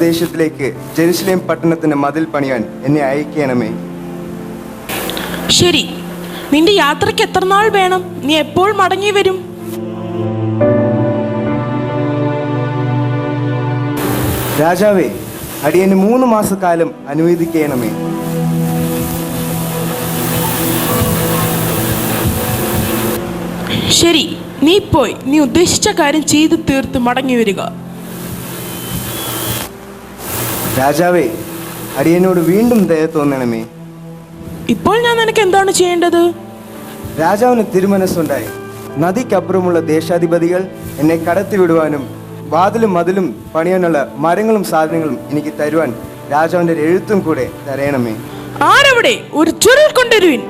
ദേശത്തിലേക്ക് Jerusalem പട്ടണത്തിന് മതിൽ പണിയാൻ എന്നെ അയക്കണമേ. ശരി, നിന്റെ യാത്രയ്ക്ക് എത്ര നാൾ വേണം? നീ എപ്പോൾ മടങ്ങി വരും? രാജാവേ, അടിയന് 3 മാസക്കാലം അനുവദിക്കണമേ. ശരി, നീ പോയി നീ ഉദ്ദേശിച്ച കാര്യം ചെയ്തു തീർത്ത് മടങ്ങി വരിക. രാജാവേ, അടിയനോട് വീണ്ടും ദയ തോന്നണമേ. ഇപ്പോൾ ഞാൻ നിനക്ക് എന്താണ് ചെയ്യേണ്ടത്? രാജാവിന് തിരുമനസ്സുണ്ടായി. നദിക്കപ്പുറമുള്ള ദേശാധിപതികൾ എന്നെ കടത്തിവിടുവാനും വാതിലും മതിലും പണിയാനുള്ള മരങ്ങളും സാധനങ്ങളും എനിക്ക് തരുവാൻ രാജാവിന്റെ എഴുത്തും കൂടെ തരയണമേ. ആരവിടെ? ഒരു ചുരുൾ കൊണ്ടുവരുവിൻ.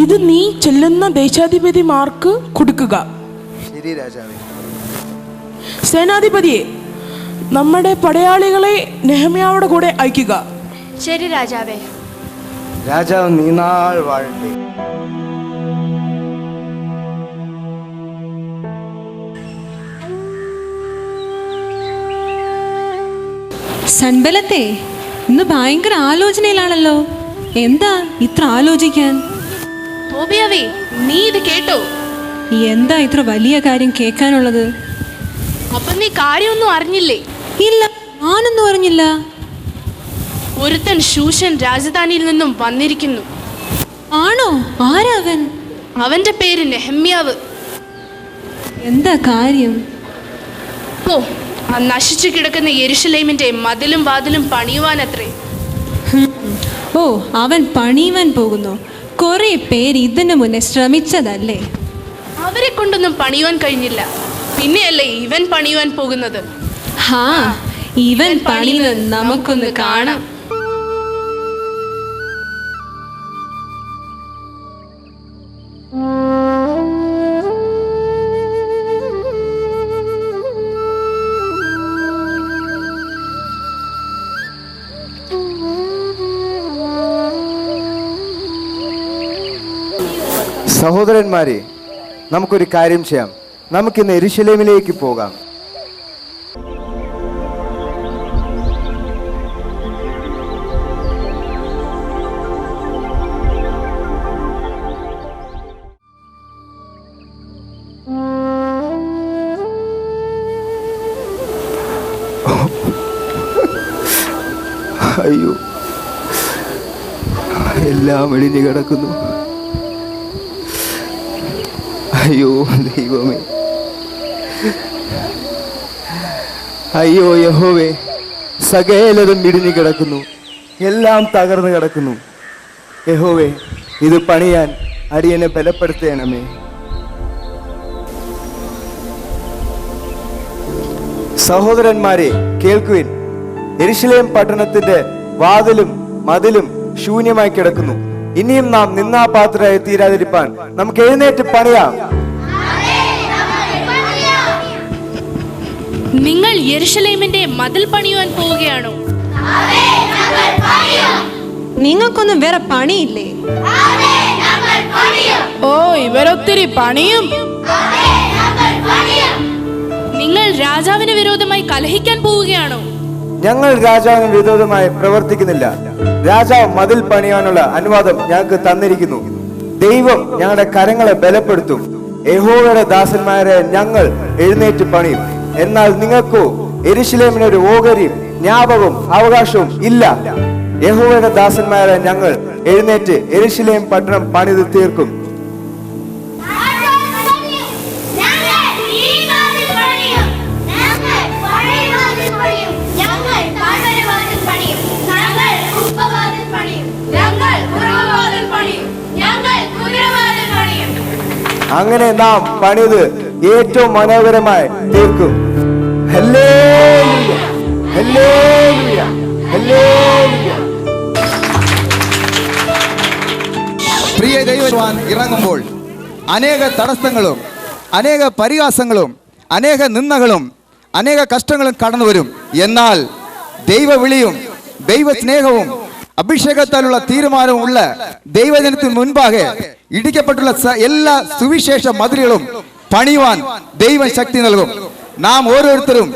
ഇത് നീ ചെല്ലുന്ന ദേശാധിപതിമാർക്ക് കൊടുക്കുക. ശരി രാജാവേ. സേനാധിപതിയെ, നമ്മുടെ പടയാളികളെ നെഹമ്യാവുടെ കൂടെ അയക്കുക. ശരി രാജാവേ. രാജാവ് നീനാൾ വാഴട്ടെ. സൻബലത്തെ, ഇന്ന് ഭയങ്കര ആലോചനയിലാണല്ലോ. എന്താ ഇത്ര ആലോചിക്കാൻ? തോബിയാവേ, നീ ഇത് കേട്ടോ? എന്താ ഇത്ര വലിയ കാര്യം കേൾക്കാനുള്ളത്? അപ്പൊ നീ കാര്യമൊന്നും അറിഞ്ഞില്ലേ? ഇല്ല, ഞാനൊന്നും അറിഞ്ഞില്ല. ഒരുത്തൻ ശൂഷൻ രാജധാനിയിൽ നിന്നും വന്നിരിക്കുന്നു. ആണോ? ആരാവൻ? അവന്റെ പേര് നെഹമ്യാവ്. എന്താ കാര്യം? ഓ, ആ നശിച്ചു കിടക്കുന്ന യെരുശലേമിന്റെ മതിലും വാതിലും പണിയുവാനത്രേ. ഓ, അവൻ പണിയുവാൻ പോകുന്നു. കുറെ പേര് ഇതിനു മുന്നേ ശ്രമിച്ചതല്ലേ? അവരെ കൊണ്ടൊന്നും പണിയുവാൻ കഴിഞ്ഞില്ല. പിന്നെയല്ലേ ഇവൻ പണിയുവാൻ പോകുന്നത്. ഹാ, ഇവൻ പണിയുന്നത് നമുക്കൊന്ന് കാണാം. സഹോദരന്മാരെ, നമുക്കൊരു കാര്യം ചെയ്യാം. നമുക്കിന്ന് യെരുശലേമിലേക്ക് പോകാം. അയ്യോ, എല്ലാം ഇടിഞ്ഞു കിടക്കുന്നു. അയ്യോ ദൈവമേ, അയ്യോ യഹോവേ, സകലതും ഇടിഞ്ഞു കിടക്കുന്നു, എല്ലാം തകർന്നു കിടക്കുന്നു. യഹോവേ, ഇത് പണിയാൻ അടിയനെ ബലപ്പെടുത്തണമേ. സഹോദരന്മാരെ കേൾക്കുവിൻ. യെരുശലേം പട്ടണത്തിന്റെ വാതിലും മതിലും ശൂന്യമായി കിടക്കുന്നു. ഇനിയും നാം നിന്നാപാത്രരായി തീരാതിരിപ്പാൻ നമുക്ക് എഴുന്നേറ്റ് പണിയാം. നിങ്ങൾ യെരുശലേമിന്റെ മതിൽ പണിയുവാൻ പോവുകയാണോ? നിങ്ങൾക്കൊന്നും വേറെ പണിയില്ലേ? ഓ, ഇവരൊത്തിരി പണിയും. നിങ്ങൾ രാജാവിന് വിരോധമായി കലഹിക്കാൻ പോവുകയാണോ? ഞങ്ങൾ രാജാവിന് വിരോധമായി പ്രവർത്തിക്കുന്നില്ല. രാജാവ് മതിൽ പണിയാനുള്ള അനുവാദം ഞങ്ങൾക്ക് തന്നിരിക്കുന്നു. ദൈവം ഞങ്ങളുടെ കരങ്ങളെ ബലപ്പെടുത്തും. യഹോവയുടെ ദാസന്മാരെ ഞങ്ങൾ എഴുന്നേറ്റ് പണിയും. എന്നാൽ നിങ്ങൾക്കോ യെരുശലേമിന് ഒരു ഓഹരിയും ജ്ഞാപകവും അവകാശവും ഇല്ല. യഹോവയുടെ ദാസന്മാരെ ഞങ്ങൾ എഴുന്നേറ്റ് യെരുശലേം പട്ടണം പണിത് തീർക്കും. അങ്ങനെ നാം പണിത് ഏറ്റവും മനോഹരമായി തീർക്കും. Hallelujah, hallelujah, hallelujah. പ്രിയ ദൈവവാൻ ഇറങ്ങുമ്പോൾ അനേക തടസ്സങ്ങളും അനേക പരിഹാസങ്ങളും അനേക നിന്ദകളും അനേക കഷ്ടങ്ങളും കടന്നു വരും. എന്നാൽ ദൈവവിളിയും ദൈവസ്നേഹവും അഭിഷേകത്താലുള്ള തീരുമാനവും ഉള്ള ദൈവജനത്തിന് മുൻപാകെ ഇടിക്കപ്പെട്ടുള്ള എല്ലാ സുവിശേഷ മതിലുകളും പണിയുവാൻ ദൈവം ശക്തി നൽകും. നാം ഓരോരുത്തരും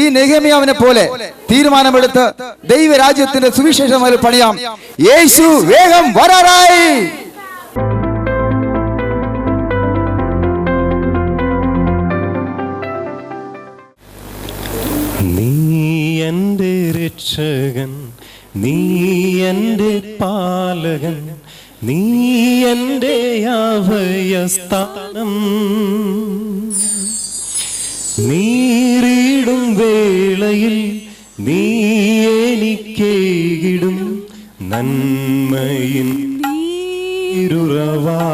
ഈ നെഹെമ്യാവിനെ പോലെ തീരുമാനമെടുത്ത് ദൈവരാജ്യത്തിന്റെ സുവിശേഷ മതിൽ പണിയാം. യേശു വേഗം വരാറായി. നീ എൻ്റെ രക്ഷകൻ, നീ എൻ്റെ പാലകൻ, നീ എൻ്റെ അഭയസ്ഥാനം. നീറിടും വേളയിൽ നീ എനിക്കേകിടും നന്മയിൻ നീരുറവാ.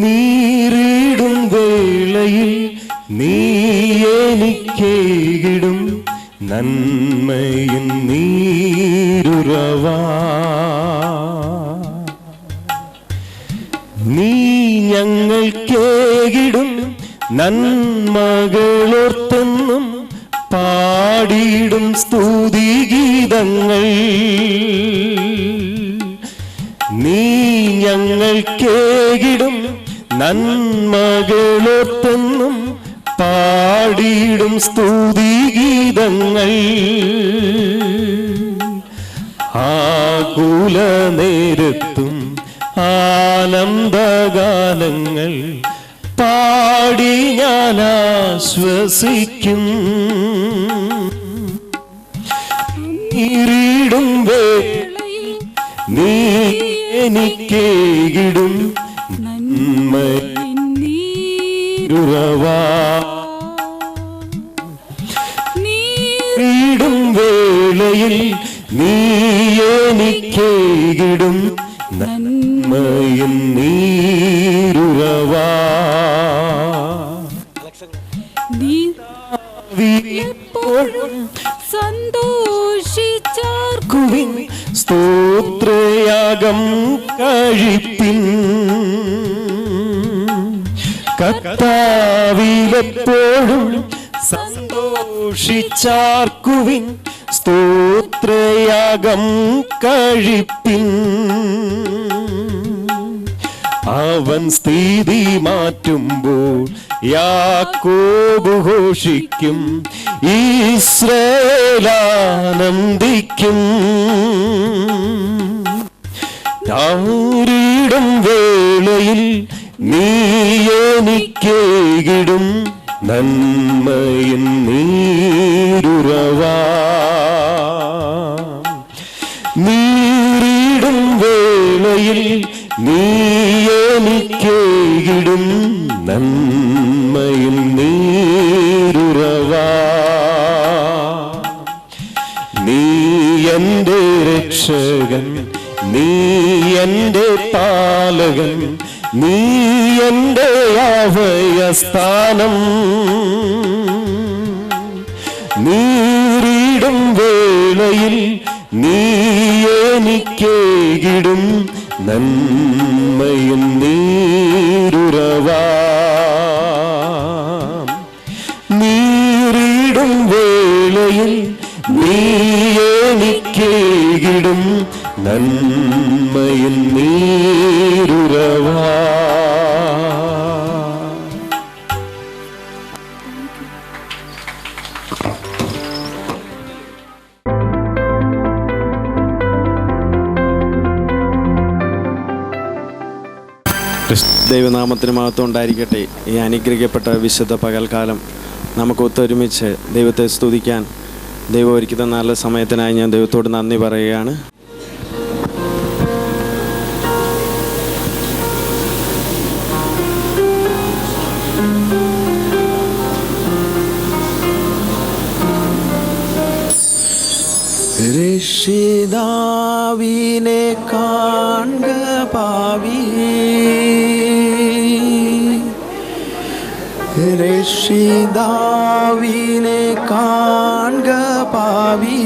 നീറിടും വേളയിൽ നീ എനിക്കേകിടും നന്മയിൻ നീരുറവാ. നീ ഞങ്ങൾക്കേകിടും നന്മകളോർത്തെന്നും പാടിയിടും സ്തുതിഗീതങ്ങൾ. നീ ഞങ്ങൾക്കേകിടും നന്മകളോർത്തെന്നും പാടിയിടും സ്തുതിഗീതങ്ങൾ. ആകുല നേരത്തും ആനന്ദഗാനങ്ങൾ പാടി ഞാൻ ആശ്വസിക്കും. നീറിടും വേളയിൽ നീ എനിക്കേകിടും നന്മയിൻ നീരുറവാ. നീറിടും വേളയിൽ നീ എനിക്കേകിടും നന്മയിൻ നീരുറവാ. എപ്പോഴും സന്തോഷിച്ചാർക്കുവിൻ സ്തോത്രയാഗം കഴിപ്പിൻ. കർത്താവിലെപ്പോഴും സന്തോഷിച്ചാർക്കുവിൻ സ്തോത്രയാഗം കഴിപ്പിൻ. അവൻ സ്ഥിതി മാറ്റുമ്പോൾ യാക്കോബ് ഘോഷിക്കും, ഇസ്രായേൽ ആനന്ദിക്കും. താരിടും വേളയിൽ നീ എനിക്കേകിടും നന്മയിൻ നീരുറവാ. നീറിടും വേളയിൽ നീ എനിക്കേകിടും നന്മയിൻ നീരുറവാ. നീ എൻ്റെ രക്ഷകൻ, നീ എൻ്റെ പാലകൻ, നീ എൻ്റെ അഭയസ്ഥാനം. നീറിടും വേളയിൽ നീ എനിക്കേകിടും നന്മയിൻ നീരുറവാ. നീറിടും വേളയിൽ നീ എനിക്കേകിടും നന്മയിൻ നീരുറവാ. ദൈവനാമത്തിന് മഹത്വം ഉണ്ടായിരിക്കട്ടെ. ഈ അനുഗ്രഹിക്കപ്പെട്ട വിശുദ്ധ പകൽക്കാലം നമുക്ക് ഒത്തൊരുമിച്ച് ദൈവത്തെ സ്തുതിക്കാൻ ദൈവം ഒരുക്കുന്ന നല്ല സമയത്തിനായി ഞാൻ ദൈവത്തോട് നന്ദി പറയുകയാണ്. രക്ഷിതാവിനെ കാൺക പാവി, രക്ഷിതാവിനെ കാൺക പാവി,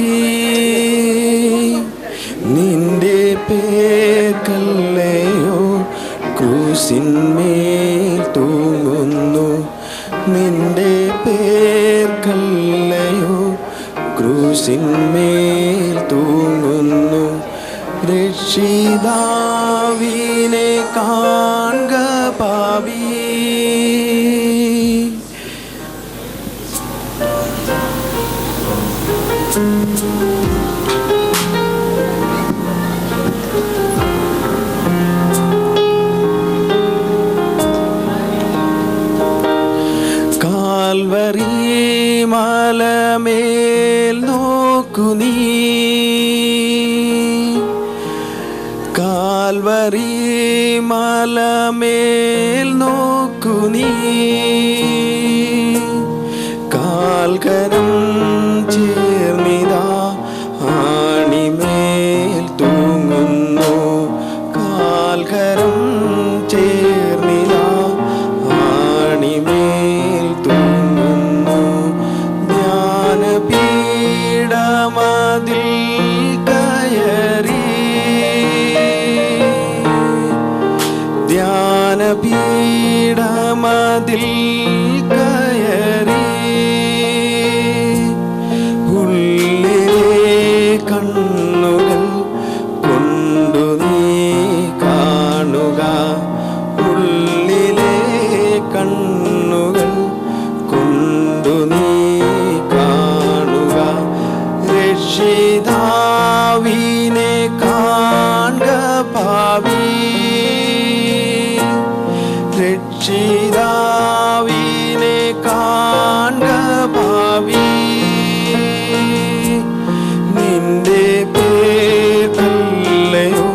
നിന്റെ പേർക്കല്ലയോ ക്രൂശിന്മേൽ തൂങ്ങുന്നു, നിന്റെ പേർക്കല്ലയോ ക്രൂശിന്മേൽ തൂങ്ങുന്നു. രക്ഷിതാവിനെ കാൺക പാപി. കാൽവരി മലമേൽ നോക്കു നീ, കാൽവരി മലമേൽ നോക്കു നീ. കാൽകരം ചേർന്നിതാ ആണിമേൽ തൂങ്ങുന്നു. കാൽകരം ചേർന്നിതാ ആണിമേൽ തൂങ്ങുന്നു. ജ്ഞാനപീഠമതിൽ കയറി, ധ്യാനപീഠമതിൽ കയറി. ഉള്ളിലെ കണ്ണുകൾ കൊണ്ടു നീ കാണുക, ഉള്ളിലെ കണ്ണുകൾ കൊണ്ടു നീ കാണുക. രക്ഷിതാവിനെ കാൺക പാപി, രക്ഷിതാവിനെ കാൺക പാപി. നിന്റെ പേരല്ലയോ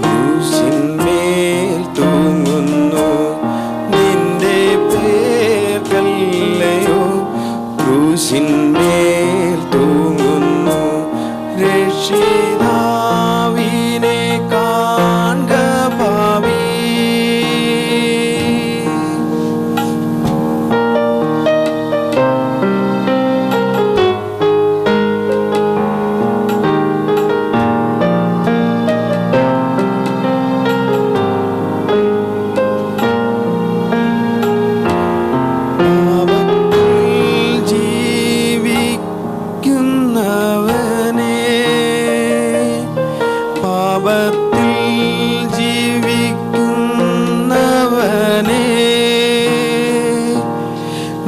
ക്രൂശിന്മേൽ തൂങ്ങുന്നു, നിന്റെ പേരല്ലയോ ക്രൂശിന്മേൽ തൂങ്ങുന്നു. രക്ഷിതാവിനെ കാൺക പാപി. പാപത്തിൽ ജീവിക്കുന്നവനെ,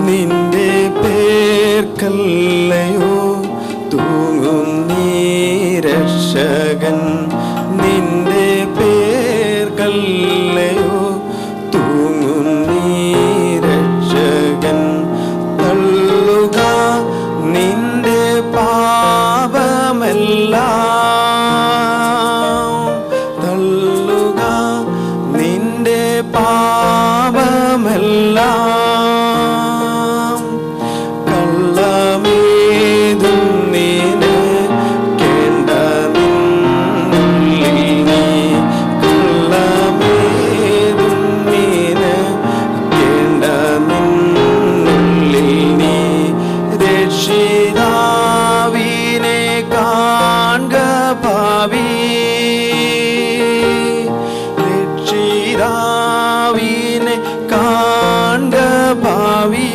നിന്റെ പേർക്കല്ലയോ തൂങ്ങുന്നീ രക്ഷകൻ, നിന്റെ പേർക്കല്ലയോ തൂങ്ങുന്നീ രക്ഷകൻ. തള്ളുക നിന്റെ പാപമെല്ലാം, തള്ളുക നിന്റെ പാപമെല്ലാം. കള്ളമേതും നീന് കേണ്ട നിന്നുള്ളിൽ നീ, കള്ളമേതും നീന് കേണ്ട നിന്നുള്ളിൽ നീ. രക്ഷിതാവിനെ കാൺക പാപി, രക്ഷിതാവിനെ കാൺക പാപി.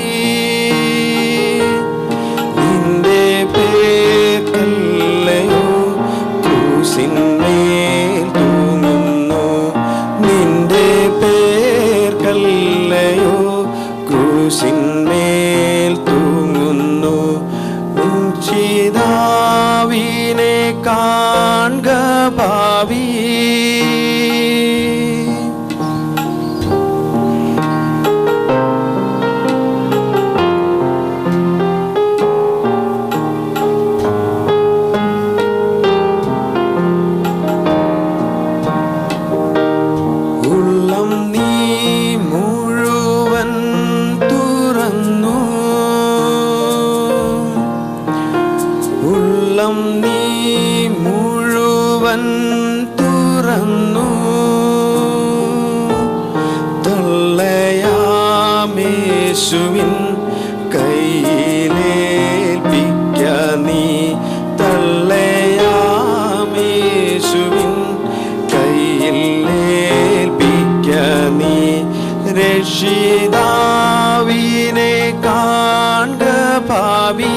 നിന്റെ പേർക്കല്ലയോ ക്രൂശിന്മേൽ തൂങ്ങുന്നു, നിന്റെ പേർക്കല്ലയോ ക്രൂശിന്മേൽ തൂങ്ങുന്നു. രക്ഷിതാവിനെ കാൺക പാപി. ഉള്ളം നീ മുഴുവൻ തുറന്നു, ഉള്ളം നീ മുഴുവൻ തുറന്നു. തള്ളയാമേശുവിൻ കയ്യിലേൽപ്പിക്ക നീ, തള്ളയാമേശുവിൻ കയ്യിലേൽപ്പിക്ക നീ. രക്ഷിതാവിനെ കാൺക പാപി,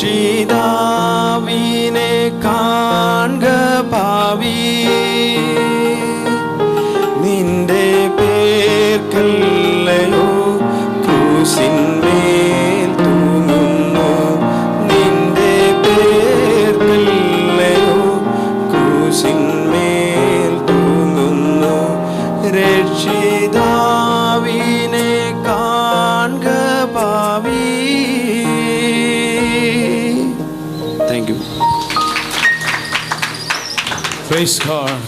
രക്ഷിതാവിനെ കാൺക ഭാവി, നിന്റെ പേർക്കല്ലയോ ക്രൂശിന്മേൽ തൂങ്ങുന്നു, നിന്റെ പേർക്കല്ലയോ ക്രൂശിന്മേൽ തൂങ്ങുന്നു, രക്ഷിതാവിനെ കാൺക ഭാവി. Thank you. Praise God.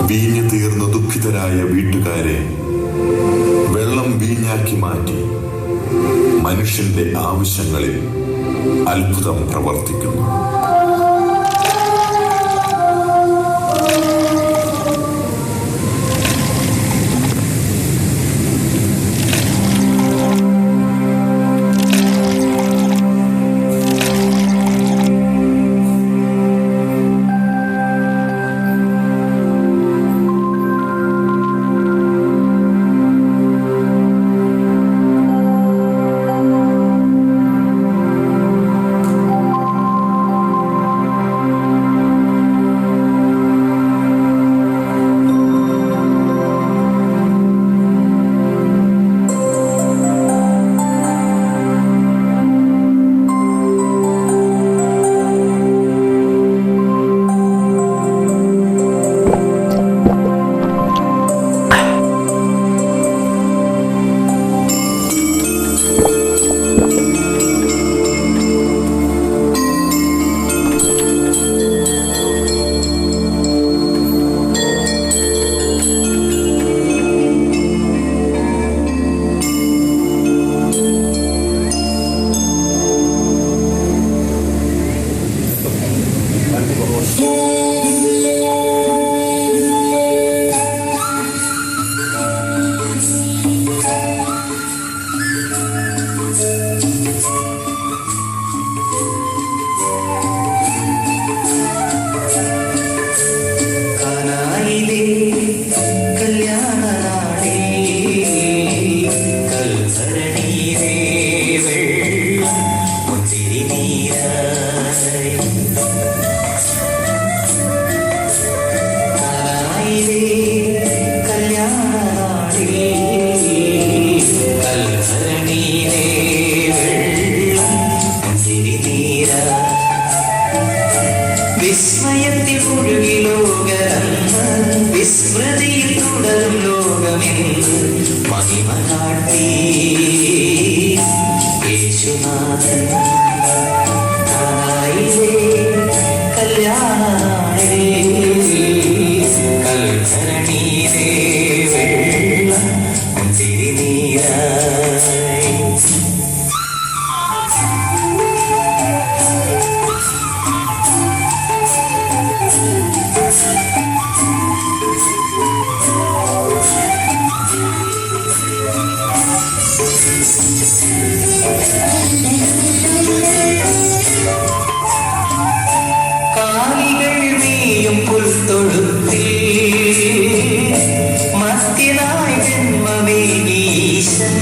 വീഞ്ഞു തീർന്ന ദുഃഖിതരായ വീട്ടുകാരെ വെള്ളം വീഞ്ഞാക്കി മാറ്റി മനുഷ്യന്റെ ആവശ്യങ്ങളിൽ അത്ഭുതം പ്രവർത്തിക്കുന്നു. വിസ്മയത്തിൽ ഒഴുകി ലോകരന്ന് വിസ്മൃതിയിൽ തുടരും ലോകമെന്ന് മഹിമ കാട്ടി യേശുനാഥൻ കാനായിലെ കല്യാണനാളിൽ കൽഭരണിയിലെ വെള്ളം തിരുനീരായി. കാലികൾ നീയും പുൽത്തൊഴുത്തിൽ മർത്യനായി ജന്മമേകീശൻ.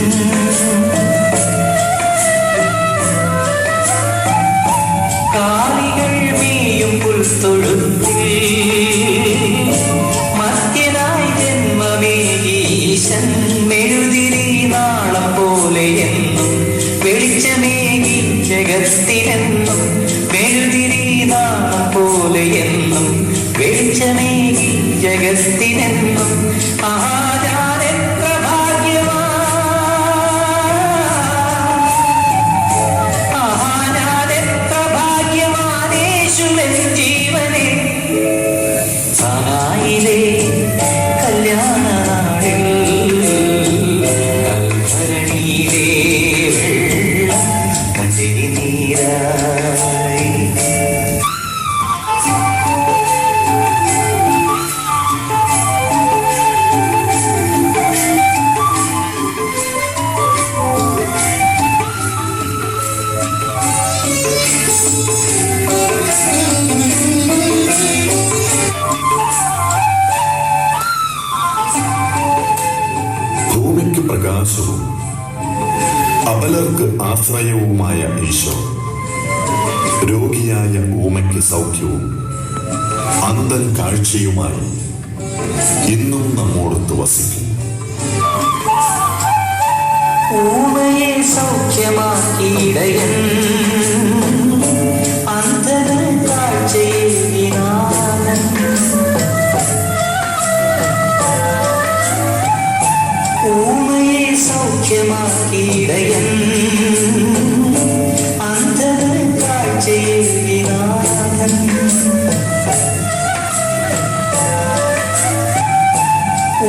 കാലികൾ നീയും പുൽത്തൊഴുത്തിൽ മർത്യനായി ജന്മമേകീശൻ. മെഴുതിരി നാളം പോലെയെന്നും വെളിച്ചമേകി ജഗത്തിനെന്നും മെഴുതിരി നാളം പോലെയെന്നും വെളിച്ചമേകി ജഗത്തിനെന്നും. ആഹാരത്ര ഭാഗ്യവാ ആഹാരത്ര ഭാഗ്യവാനേശുവൻ ജീവനെ സായിലെ കല്യാണനാളിൽ കൽഭരണിയിലെ വെള്ളം തിരുനീരായി. ആശ്രയവുമായ ഈശോ രോഗിയായ ഊമയ്ക്ക് സൗഖ്യവും അന്ധൻ കാഴ്ചയുമായി ഇന്നും നമ്മോടൊത്ത് വസിക്കും. ഊമയെ സൗഖ്യമാക്കിയിടയൻ അന്ധന് കാഴ്ചയേകിനാഥൻ. ഊമയെ സൗഖ്യമാക്കിയിടയൻ അന്ധന് കാഴ്ചയേകിനാഥൻ.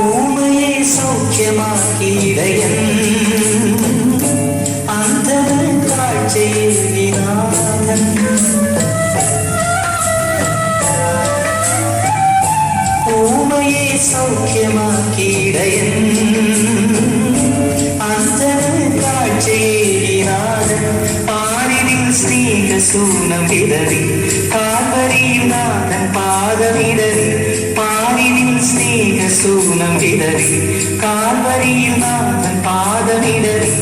ഊമയെ സൗഖ്യമാക്കിയിടയൻ അന്ധന് കാഴ്ചയേകിനാഥൻ. ഊമയെ സൗഖ്യമാക്കിയിടയൻ അന്ധന് കാഴ്ചയേകിനാഥൻ. പാരിനിൽ സ്നേഹസൂനം വിതറി കാൽവരിയുനാഥൻ പാദമിടറി. പാരിനിൽ സ്നേഹസൂനം വിതറി കാൽവരിയുനാഥൻ പാദമിടറി.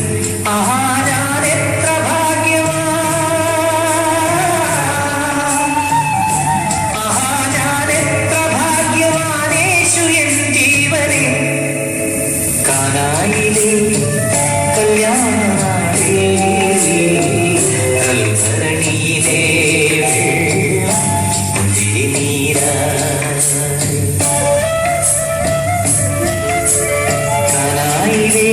ആഹാ ഞാൻ എത്ര ഭാഗ്യവാൻ, ആഹാ ഞാൻ എത്ര ഭാഗ്യവാൻ, യേശു എൻ ജീവനെ. കാനായിലെ കല്യാണനാളിൽ കൽഭരണിയിലെ മുന്തിരിനീരായി. കാനായിലെ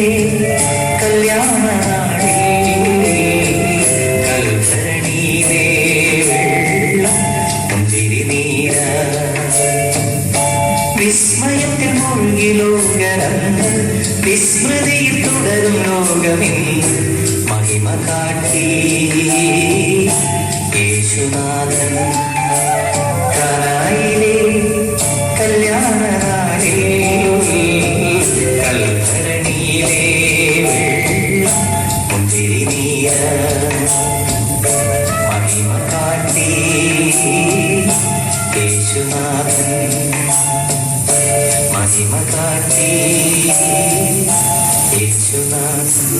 കല്യാണനാളിൽ കൽഭരണിയിലെ മുന്തിരിനീരായി. വിസ്മയത്തിൽ മുഴുകി ലോകരങ്ങൾ വിസ്മൃതിയിൽ തുടരും ലോകമെന്ന് മഹിമ കാട്ടി യേശുനാഥൻ. കാനായിലെ കല്യാണനാളിൽ കൽഭരണിയിലെ മുന്തിരിനീരായി. മഹിമ കാട്ടി യേശുനാഥൻ. മഹിമ കാട്ടി യേശുനാഥൻ.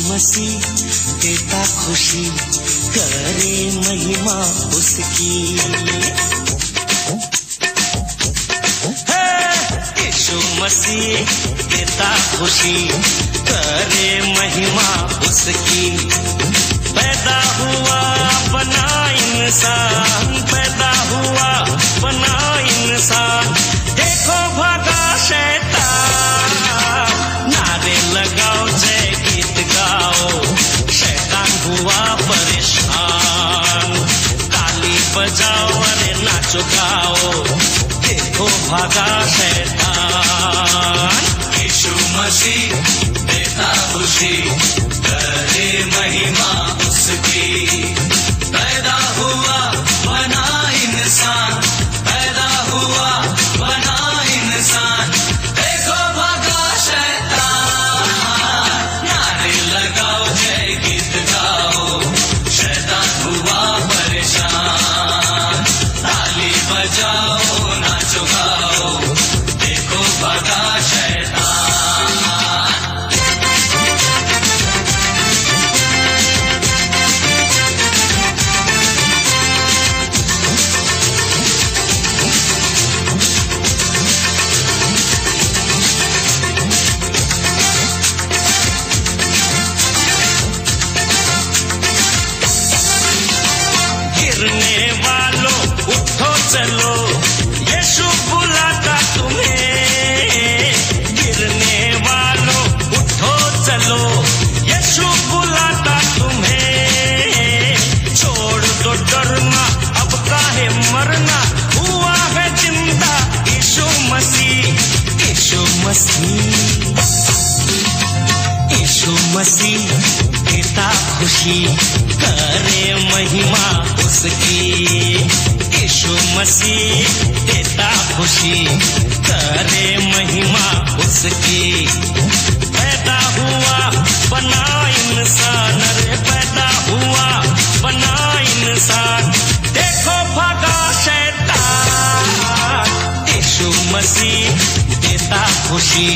मसीह देता खुशी करे महिमा उसकी. यीशु मसीह देता खुशी करे महिमा उसकी. पैदा हुआ बना इंसान, पैदा हुआ बना इंसान. देखो भागा शैतान, नारे लगाओ जय गीत गाओ. शैतान हुआ परेशान, ताली बजाओ अरे नाचो गाओ. देखो भागा शैतान. यीशु मसीह देता खुशी करे महिमा उसकी. पैदा हुआ बना इंसान, पैदा हुआ बना इंसान. देखो भागा शैतान, नारे लगाओ जय गीत गाओ. शैतान हुआ परेशान, ताली बजाओ नाचो गाओ. देखो भागा शैतान. यीशु मसीह देता खुशी, करे महिमा उसकी। यीशु मसीह देता खुशी, करे महिमा उसकी। पैदा हुआ बना इंसान, रे पैदा हुआ बना इंसान, देखो भागा शैतान। यीशु मसीह देता खुशी,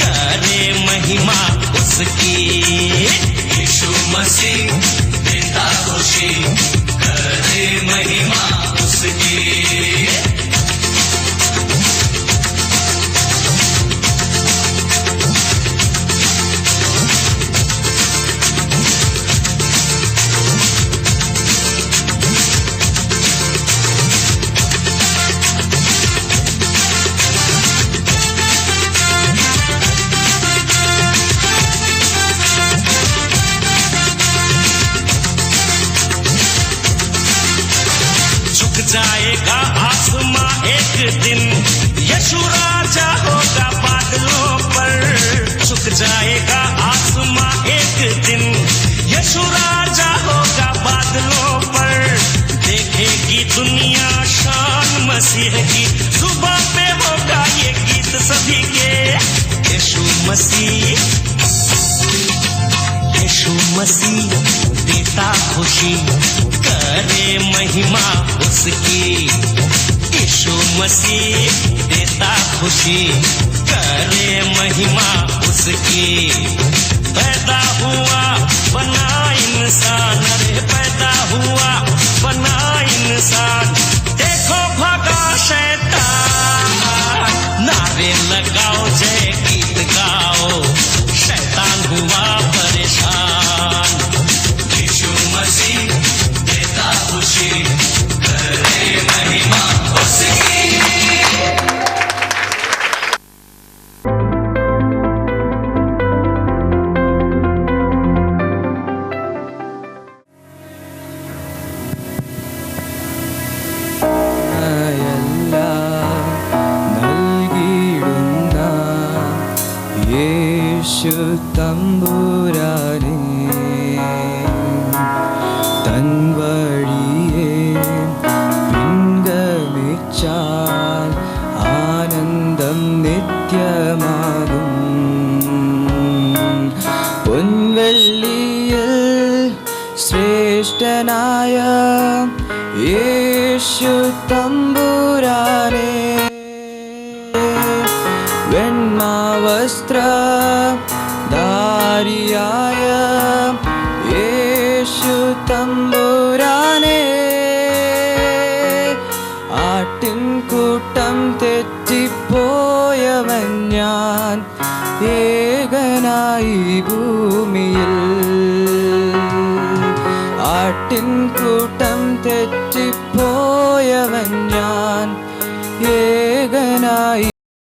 करे महिमा उसकी। यीशु मसीह देता खुशी, करे महिमा उसकी। जाएगा आसमां एक दिन, यीशु राजा होगा बादलों पर। झुक जाएगा आसमां एक दिन, यीशु राजा होगा बादलों पर। देखेगी दुनिया शान मसीह की, सुबह पे होगा ये गीत सभी के। यीशु मसीह, यीशु मसीह देता खुशी, करे महिमा उसकी। यीशु मसीह देता खुशी, करे महिमा उसकी। पैदा हुआ बना इंसान, रे पैदा हुआ बना इंसान, देखो भागा शैतान। नारे लगाओ जय गीत गाओ, शैतान हुआ परेशान। यीशु मसीह देता खुशी, करे महिमा उसकी। യേശു തമ്പുരാനേ, തൻ വഴിയെ പിൻഗമിച്ചാൽ ആനന്ദം നിത്യമാകും. പൊൻവെള്ളിയിൽ ശ്രേഷ്ഠനായ യേശു തമ്പുരാനേ, വെണ്മാവസ്ത്രധാരിയായ യേശു തമ്പുരാനേ, ആട്ടിൻകൂട്ടം തെറ്റിപ്പോയവൻ ഞാൻ ഏകനായി ഭൂമിയിൽ. ആട്ടിൻകൂട്ടം